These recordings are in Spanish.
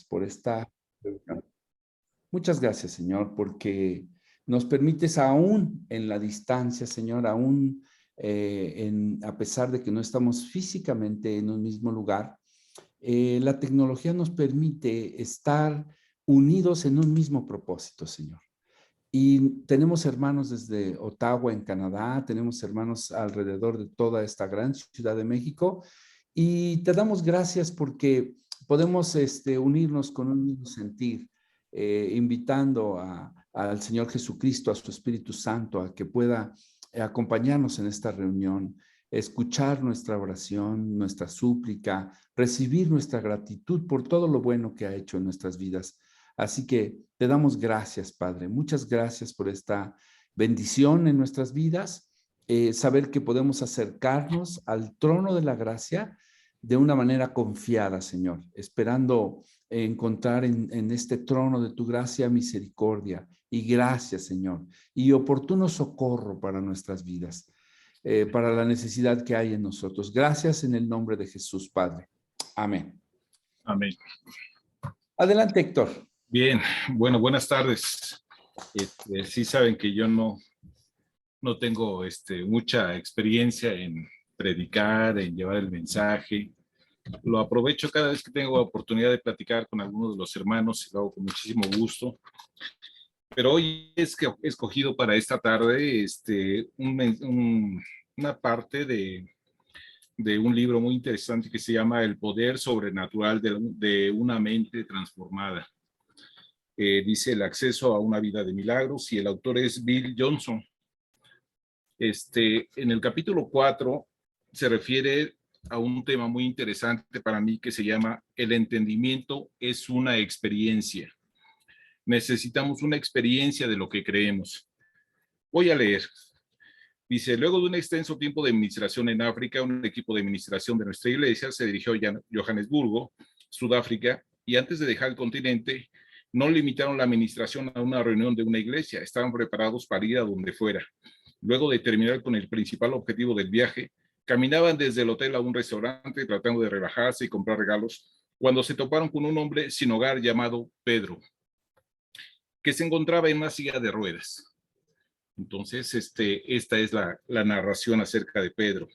por esta reunión. Muchas gracias, Señor, porque nos permites aún en la distancia, Señor, aún a pesar de que no estamos físicamente en un mismo lugar, la tecnología nos permite estar unidos en un mismo propósito, Señor. Y tenemos hermanos desde Ottawa, en Canadá, tenemos hermanos alrededor de toda esta gran ciudad de México, y te damos gracias porque podemos unirnos con un mismo sentir, invitando al Señor Jesucristo, a su Espíritu Santo, a que pueda acompañarnos en esta reunión, escuchar nuestra oración, nuestra súplica, recibir nuestra gratitud por todo lo bueno que ha hecho en nuestras vidas. Así que te damos gracias, Padre. Muchas gracias por esta bendición en nuestras vidas, saber que podemos acercarnos al trono de la gracia de una manera confiada, Señor, esperando encontrar en este trono de tu gracia misericordia y gracia, Señor, y oportuno socorro para nuestras vidas, para la necesidad que hay en nosotros. Gracias en el nombre de Jesús, Padre. Amén. Amén. Adelante, Héctor. Bien, bueno, buenas tardes. Sí saben que yo no tengo mucha experiencia en predicar, en llevar el mensaje. Lo aprovecho cada vez que tengo oportunidad de platicar con algunos de los hermanos y lo hago con muchísimo gusto. Pero hoy es que he escogido para esta tarde una parte de un libro muy interesante que se llama El poder sobrenatural de una mente transformada. Dice El acceso a una vida de milagros, y el autor es Bill Johnson. En el capítulo 4 se refiere a un tema muy interesante para mí que se llama El entendimiento es una experiencia. Necesitamos una experiencia de lo que creemos. Voy a leer. Dice: luego de un extenso tiempo de administración en África, un equipo de administración de nuestra iglesia se dirigió a Johannesburgo, Sudáfrica, y antes de dejar el continente, no limitaron la administración a una reunión de una iglesia, estaban preparados para ir a donde fuera. Luego de terminar con el principal objetivo del viaje, caminaban desde el hotel a un restaurante tratando de relajarse y comprar regalos, cuando se toparon con un hombre sin hogar llamado Pedro, que se encontraba en una silla de ruedas. Entonces, esta es la narración acerca de Pedro.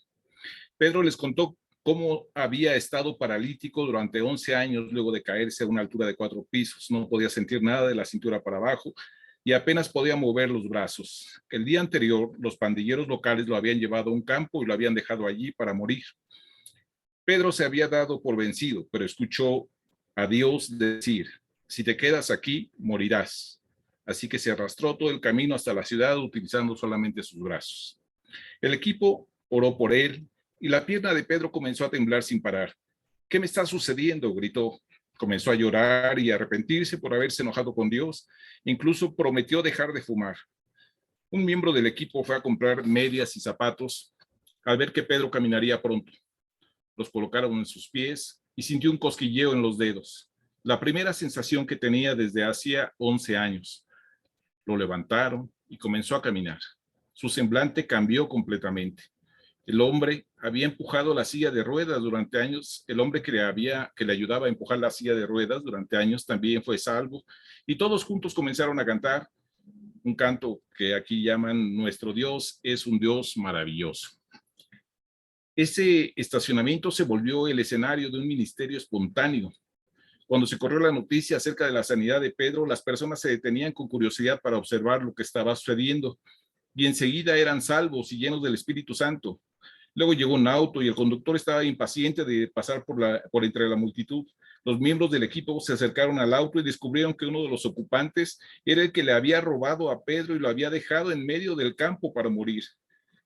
Pedro les contó cómo había estado paralítico durante 11 años luego de caerse a una altura de 4 pisos. No podía sentir nada de la cintura para abajo y apenas podía mover los brazos. El día anterior, los pandilleros locales lo habían llevado a un campo y lo habían dejado allí para morir. Pedro se había dado por vencido, pero escuchó a Dios decir: si te quedas aquí, morirás. Así que se arrastró todo el camino hasta la ciudad utilizando solamente sus brazos. El equipo oró por él y la pierna de Pedro comenzó a temblar sin parar. ¿Qué me está sucediendo?, gritó. Comenzó a llorar y a arrepentirse por haberse enojado con Dios. Incluso prometió dejar de fumar. Un miembro del equipo fue a comprar medias y zapatos al ver que Pedro caminaría pronto. Los colocaron en sus pies y sintió un cosquilleo en los dedos. La primera sensación que tenía desde hacía 11 años. Lo levantaron y comenzó a caminar. Su semblante cambió completamente. El hombre había empujado la silla de ruedas durante años. El hombre que le ayudaba a empujar la silla de ruedas durante años también fue salvo. Y todos juntos comenzaron a cantar un canto que aquí llaman Nuestro Dios es un Dios maravilloso. Ese estacionamiento se volvió el escenario de un ministerio espontáneo. Cuando se corrió la noticia acerca de la sanidad de Pedro, las personas se detenían con curiosidad para observar lo que estaba sucediendo, y enseguida eran salvos y llenos del Espíritu Santo. Luego llegó un auto y el conductor estaba impaciente de pasar por entre la multitud. Los miembros del equipo se acercaron al auto y descubrieron que uno de los ocupantes era el que le había robado a Pedro y lo había dejado en medio del campo para morir.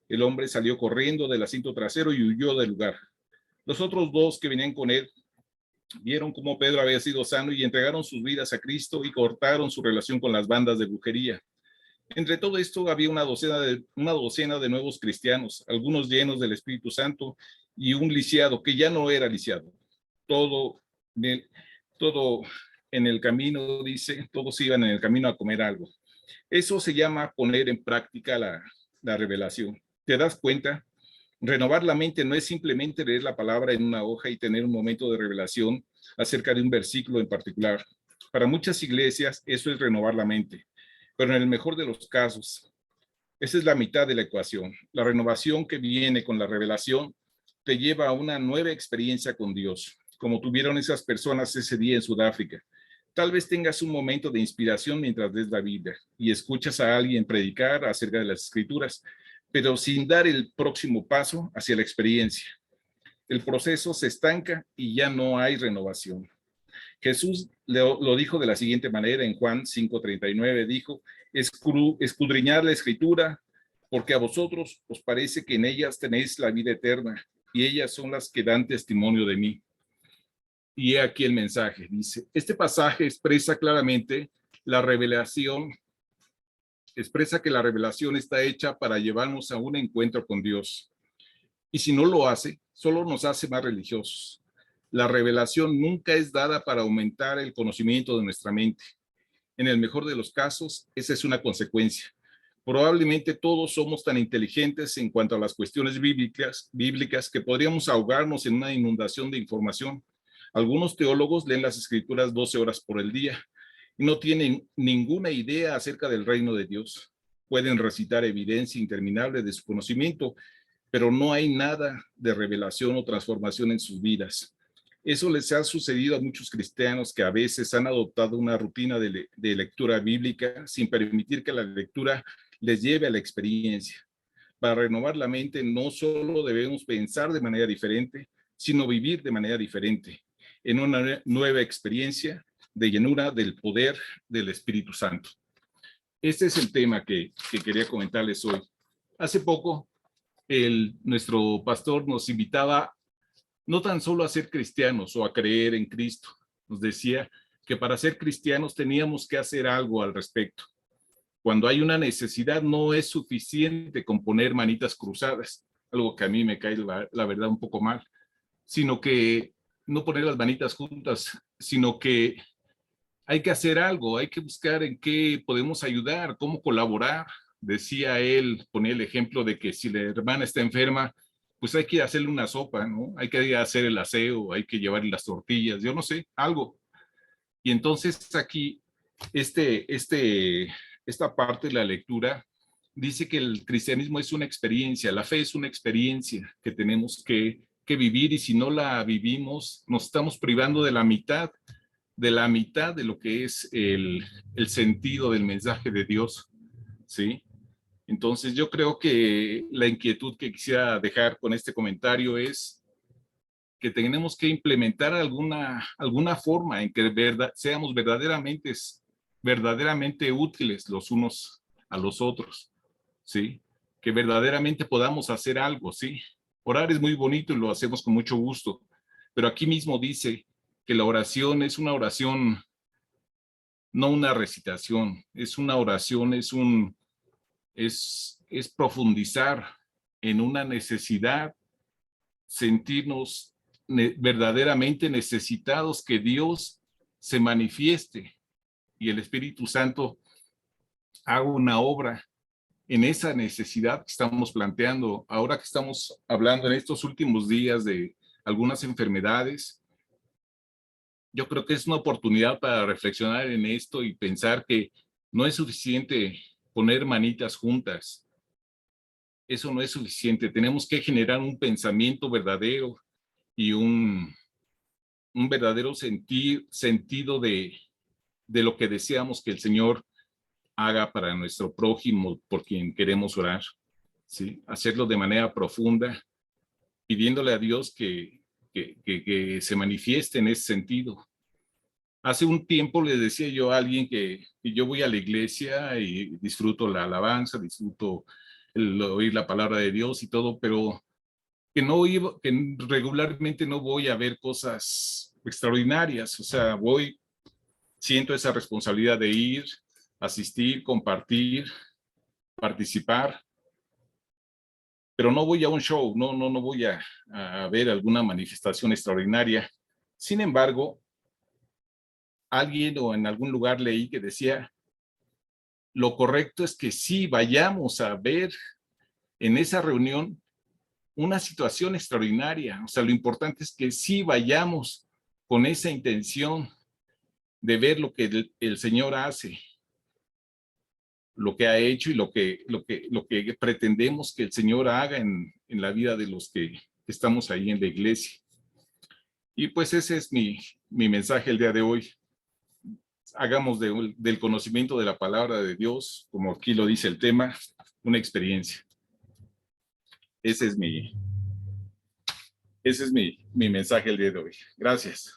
El hombre salió corriendo del asiento trasero y huyó del lugar. Los otros dos que venían con él vieron cómo Pedro había sido sano y entregaron sus vidas a Cristo y cortaron su relación con las bandas de brujería. Entre todo esto había una docena de nuevos cristianos, algunos llenos del Espíritu Santo y un lisiado que ya no era lisiado. Todo en el camino, dice, todos iban en el camino a comer algo. Eso se llama poner en práctica la revelación. ¿Te das cuenta? Renovar la mente no es simplemente leer la palabra en una hoja y tener un momento de revelación, acerca de un versículo en particular. Para muchas iglesias eso es renovar la mente, pero en el mejor de los casos, esa es la mitad de la ecuación. La renovación que viene con la revelación te lleva a una nueva experiencia con Dios, como tuvieron esas personas ese día en Sudáfrica. Tal vez tengas un momento de inspiración mientras lees la Biblia y escuchas a alguien predicar acerca de las Escrituras, pero sin dar el próximo paso hacia la experiencia. El proceso se estanca y ya no hay renovación. Jesús lo dijo de la siguiente manera en Juan 5:39, dijo, escudriñad la Escritura, porque a vosotros os parece que en ellas tenéis la vida eterna, y ellas son las que dan testimonio de mí. Y he aquí el mensaje, dice, este pasaje expresa claramente la revelación, expresa que la revelación está hecha para llevarnos a un encuentro con Dios. Y si no lo hace, solo nos hace más religiosos. La revelación nunca es dada para aumentar el conocimiento de nuestra mente. En el mejor de los casos, esa es una consecuencia. Probablemente todos somos tan inteligentes en cuanto a las cuestiones bíblicas que podríamos ahogarnos en una inundación de información. Algunos teólogos leen las Escrituras 12 horas por el día y no tienen ninguna idea acerca del reino de Dios. Pueden recitar evidencia interminable de su conocimiento, pero no hay nada de revelación o transformación en sus vidas. Eso les ha sucedido a muchos cristianos que a veces han adoptado una rutina de lectura bíblica sin permitir que la lectura les lleve a la experiencia. Para renovar la mente no solo debemos pensar de manera diferente, sino vivir de manera diferente, en una nueva experiencia de llenura del poder del Espíritu Santo. Este es el tema que quería comentarles hoy. Hace poco, nuestro pastor nos invitaba no tan solo a ser cristianos o a creer en Cristo. Nos decía que para ser cristianos teníamos que hacer algo al respecto. Cuando hay una necesidad, no es suficiente con poner manitas cruzadas, algo que a mí me cae la verdad un poco mal, sino que no poner las manitas juntas, sino que hay que hacer algo, hay que buscar en qué podemos ayudar, cómo colaborar. Decía él, ponía el ejemplo de que si la hermana está enferma, pues hay que hacerle una sopa, ¿no? Hay que hacer el aseo, hay que llevarle las tortillas, yo no sé, algo. Y entonces aquí, esta parte de la lectura dice que el cristianismo es una experiencia, la fe es una experiencia que tenemos que vivir, y si no la vivimos, nos estamos privando de la mitad de lo que es el sentido del mensaje de Dios, ¿sí? Entonces yo creo que la inquietud que quisiera dejar con este comentario es que tenemos que implementar alguna forma en que seamos verdaderamente útiles los unos a los otros, ¿sí? Que verdaderamente podamos hacer algo, ¿sí? Orar es muy bonito y lo hacemos con mucho gusto, pero aquí mismo dice que la oración es una oración, no una recitación, es una oración, es profundizar en una necesidad, sentirnos verdaderamente necesitados, que Dios se manifieste y el Espíritu Santo haga una obra en esa necesidad que estamos planteando. Ahora que estamos hablando en estos últimos días de algunas enfermedades, yo creo que es una oportunidad para reflexionar en esto y pensar que no es suficiente poner manitas juntas. Eso no es suficiente. Tenemos que generar un pensamiento verdadero y un verdadero sentido de lo que deseamos que el Señor haga para nuestro prójimo por quien queremos orar, ¿sí? Hacerlo de manera profunda, pidiéndole a Dios que se manifieste en ese sentido. Hace un tiempo le decía yo a alguien que yo voy a la iglesia y disfruto la alabanza, disfruto el oír la palabra de Dios y todo, pero que regularmente no voy a ver cosas extraordinarias. O sea, siento esa responsabilidad de ir, asistir, compartir, participar, pero no voy a un show, no voy a ver alguna manifestación extraordinaria. Sin embargo, alguien o en algún lugar leí que decía, lo correcto es que sí vayamos a ver en esa reunión una situación extraordinaria. O sea, lo importante es que sí vayamos con esa intención de ver lo que el Señor hace, lo que ha hecho y lo que pretendemos que el Señor haga en la vida de los que estamos ahí en la iglesia. Y pues ese es mi mensaje el día de hoy. Hagamos del conocimiento de la palabra de Dios, como aquí lo dice el tema, una experiencia. Ese es mi mensaje el día de hoy. Gracias.